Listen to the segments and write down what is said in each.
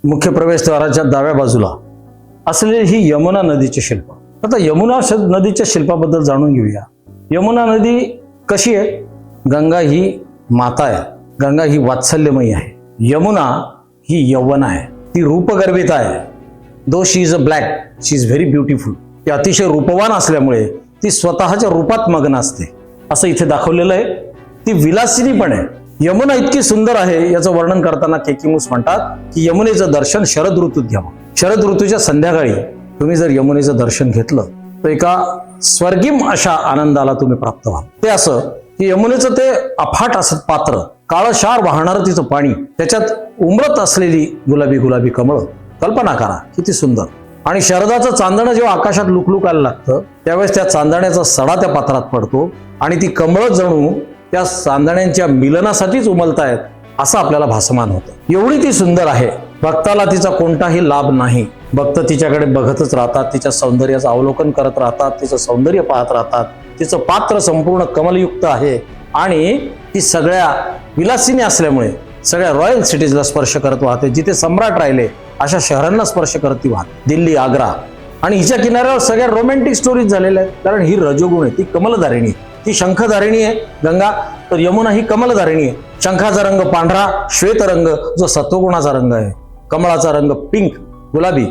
मुख्य प्रवेशद्वाराच्या डाव्या बाजूला असलेली ही यमुना नदीचे शिल्प. आता यमुना नदीच्या शिल्पाबद्दल जाणून घेऊया. यमुना नदी कशी आहे? गंगा ही माता आहे, गंगा ही वात्सल्यमयी आहे. यमुना ही यौवन आहे, ती रूपगर्भित आहे. Though she is a black, she is very beautiful. ती अतिशय रूपवान असल्यामुळे ती स्वतःच्या रूपात मग्न असते असं इथे दाखवलेलं आहे. ती विलासिनी पण आहे. यमुना इतकी सुंदर आहे याचं वर्णन करताना केकिमुस म्हणतात की यमुनेचं दर्शन शरद ऋतूत घ्यावं. शरद ऋतूच्या संध्याकाळी तुम्ही जर यमुनेचं दर्शन घेतलं तर एका स्वर्गीम अशा आनंदाला तुम्ही प्राप्त व्हाल. ते असं की यमुनेचं ते अफाट असं पात्र, काळशार वाहणारं तिचं पाणी, त्याच्यात उमरत असलेली गुलाबी गुलाबी कमळं. कल्पना करा किती सुंदर. आणि शरदाचं चांदणं जेव्हा आकाशात लुकलुकायला लागतं त्यावेळेस त्या चांदण्याचा सडा त्या पात्रात पडतो आणि ती कमळं जणू त्या चांदण्यांच्या मिलनासाठीच उमलतायत असं आपल्याला भासमान होतं. एवढी ती सुंदर आहे, भक्ताला तिचा कोणताही लाभ नाही. भक्त तिच्याकडे बघतच राहतात, तिच्या सौंदर्याचं अवलोकन करत राहतात, तिचं सौंदर्य पाहत राहतात. तिचं पात्र संपूर्ण कमलयुक्त आहे आणि ती सगळ्या विलासिनी असल्यामुळे सगळ्या रॉयल सिटीजला स्पर्श करत वाहते. जिथे सम्राट राहिले अशा शहरांना स्पर्श करत ती वाहते. दिल्ली, आग्रा आणि हिच्या किनाऱ्यावर सगळ्या रोमॅन्टिक स्टोरीज झालेल्या आहेत. कारण ही रजोगुण आहे, ती कमलधारिणी, ती शंखधारिणी आहे गंगा, तर यमुना ही कमलधारिणी आहे. शंखाचा रंग पांढरा, श्वेत रंग जो सत्वगुणाचा रंग आहे, कमळाचा रंग पिंक गुलाबी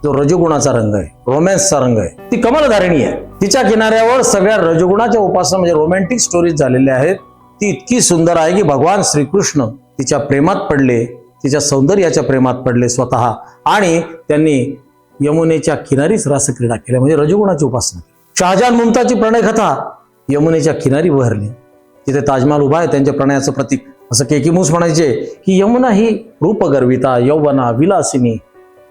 जो रजोगुणाचा रंग आहे, रोमॅन्सचा रंग आहे. ती कमलधारिणी आहे. तिच्या किनाऱ्यावर सगळ्या रजोगुणाच्या उपासना म्हणजे रोमॅन्टिक स्टोरीज झालेल्या आहेत. ती इतकी सुंदर आहे की भगवान श्रीकृष्ण तिच्या प्रेमात पडले, तिच्या सौंदर्याच्या प्रेमात पडले स्वतः आणि त्यांनी यमुनेच्या किनारीच रासक्रीडा केल्या म्हणजे रजोगुणाची उपासना केली. शहाजहान मुमताजची प्रणयकथा यमुनेच्या किनारी बहरली. तिथे ताजमहाल उभा आहे त्यांच्या प्रणयाचं प्रतीक. असं केकिमुस म्हणायचे की यमुना ही रूपगर्विता, यौवना, विलासिनी,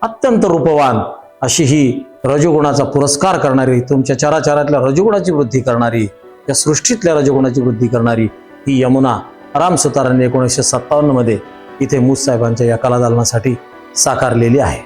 अत्यंत रूपवान अशी ही रजोगुणाचा पुरस्कार करणारी, तुमच्या चराचरातल्या रजोगुणाची वृद्धी करणारी, या सृष्टीतल्या रजोगुणाची वृद्धी करणारी ही यमुना राम सुतारांनी 1957 मध्ये इथे मूस साहेबांच्या या कलादालनासाठी साकारलेली आहे.